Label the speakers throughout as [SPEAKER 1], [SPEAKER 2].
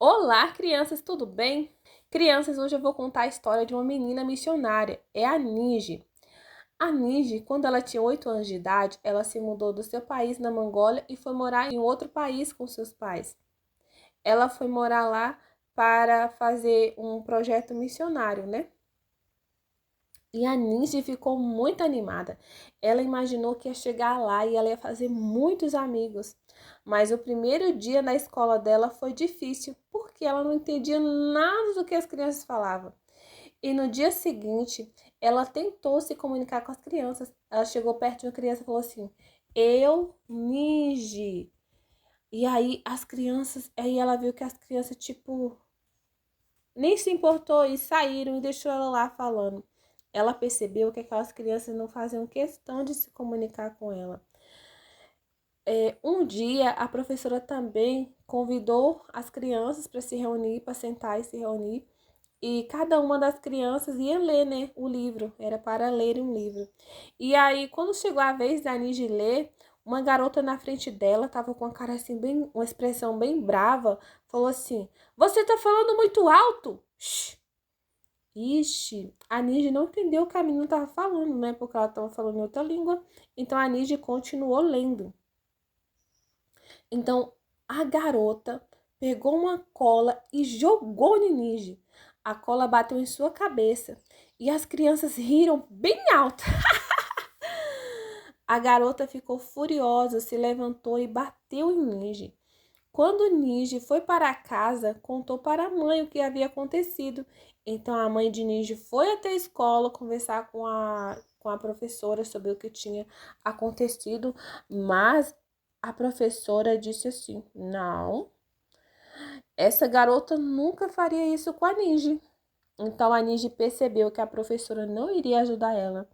[SPEAKER 1] Olá, crianças, tudo bem? Crianças, hoje eu vou contar a história de uma menina missionária, é a Nige. A Nige, quando ela tinha 8 anos de idade, ela se mudou do seu país, na Mongólia, e foi morar em outro país com seus pais. Ela foi morar lá para fazer um projeto missionário, né? E a Nige ficou muito animada. Ela imaginou que ia chegar lá e ela ia fazer muitos amigos. Mas o primeiro dia na escola dela foi difícil, porque ela não entendia nada do que as crianças falavam. E no dia seguinte, ela tentou se comunicar com as crianças. Ela chegou perto de uma criança e falou assim: Eu, Nige. E aí ela viu que as crianças, tipo, nem se importou e saíram e deixou ela lá falando. Ela percebeu que aquelas crianças não faziam questão de se comunicar com ela. Um dia, a professora também convidou as crianças para se reunir, para sentar e se reunir. E cada uma das crianças ia ler, né, o livro. Era para ler um livro. E aí, quando chegou a vez da Nige ler, uma garota na frente dela, tava com a cara assim, bem, uma expressão bem brava, falou assim: Você tá falando muito alto? Shhh. Ixi, a Nige não entendeu o que a menina estava falando, né? Porque ela estava falando em outra língua. Então a Nige continuou lendo. Então a garota pegou uma cola e jogou em Nige. A cola bateu em sua cabeça e as crianças riram bem alto. A garota ficou furiosa, se levantou e bateu em Nige. Quando Nige foi para casa, contou para a mãe o que havia acontecido. Então a mãe de Nige foi até a escola conversar com a professora sobre o que tinha acontecido, mas a professora disse assim: Não, essa garota nunca faria isso com a Nige. Então a Nige percebeu que a professora não iria ajudar ela,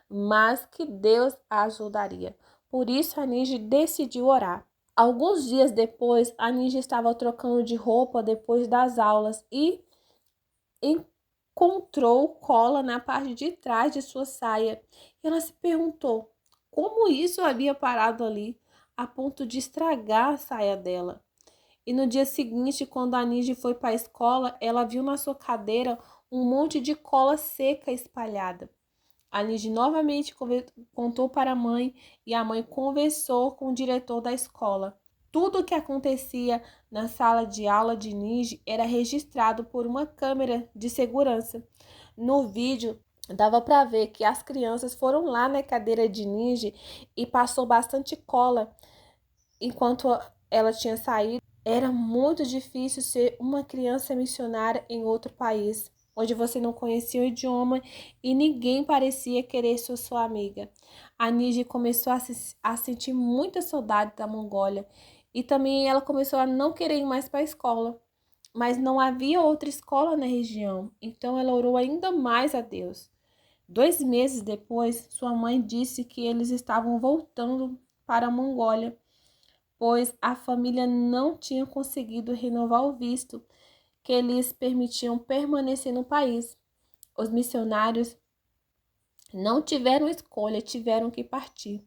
[SPEAKER 1] mas que Deus a ajudaria. Por isso a Nige decidiu orar. Alguns dias depois, a Ninja estava trocando de roupa depois das aulas e encontrou cola na parte de trás de sua saia. Ela se perguntou como isso havia parado ali, a ponto de estragar a saia dela. E no dia seguinte, quando a Ninja foi para a escola, ela viu na sua cadeira um monte de cola seca espalhada. A Ninja novamente contou para a mãe e a mãe conversou com o diretor da escola. Tudo o que acontecia na sala de aula de Nige era registrado por uma câmera de segurança. No vídeo, dava para ver que as crianças foram lá na cadeira de Nige e passou bastante cola enquanto ela tinha saído. Era muito difícil ser uma criança missionária em outro país, onde você não conhecia o idioma e ninguém parecia querer ser sua amiga. A Nige começou a sentir muita saudade da Mongólia e também ela começou a não querer ir mais para a escola. Mas não havia outra escola na região, então ela orou ainda mais a Deus. 2 meses depois, sua mãe disse que eles estavam voltando para a Mongólia, pois a família não tinha conseguido renovar o visto que lhes permitiam permanecer no país. Os missionários não tiveram escolha, tiveram que partir.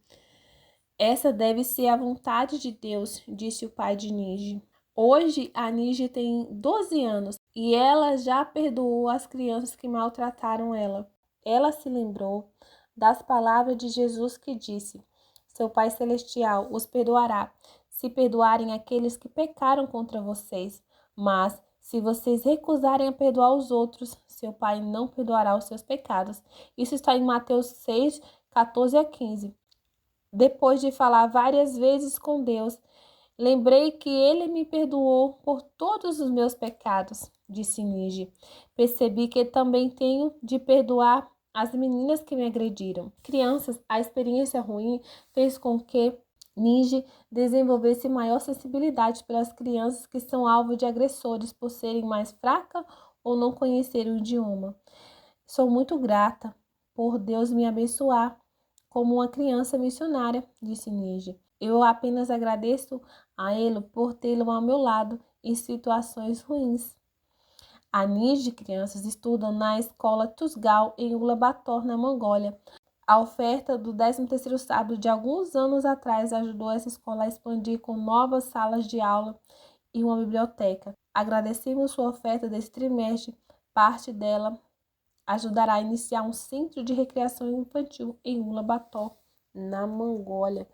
[SPEAKER 1] Essa deve ser a vontade de Deus, disse o pai de Nige. Hoje a Nige tem 12 anos e ela já perdoou as crianças que maltrataram ela. Ela se lembrou das palavras de Jesus que disse: Seu Pai Celestial os perdoará, se perdoarem aqueles que pecaram contra vocês. Mas, se vocês recusarem a perdoar os outros, seu Pai não perdoará os seus pecados. Isso está em Mateus 6, 14 a 15. Depois de falar várias vezes com Deus, lembrei que ele me perdoou por todos os meus pecados, disse Nige. Percebi que também tenho de perdoar as meninas que me agrediram. Crianças, a experiência ruim fez com que Nige desenvolvesse maior sensibilidade pelas crianças que são alvo de agressores por serem mais fracas ou não conhecerem o idioma. Sou muito grata por Deus me abençoar como uma criança missionária, disse Nige. Eu apenas agradeço a ele por tê-lo ao meu lado em situações ruins. A Nige crianças estudam na escola Tusgal em Ulaanbaatar, na Mongólia. A oferta do 13º sábado de alguns anos atrás ajudou essa escola a expandir com novas salas de aula e uma biblioteca. Agradecemos sua oferta desse trimestre. Parte dela ajudará a iniciar um centro de recreação infantil em Ulaanbaatar, na Mongólia.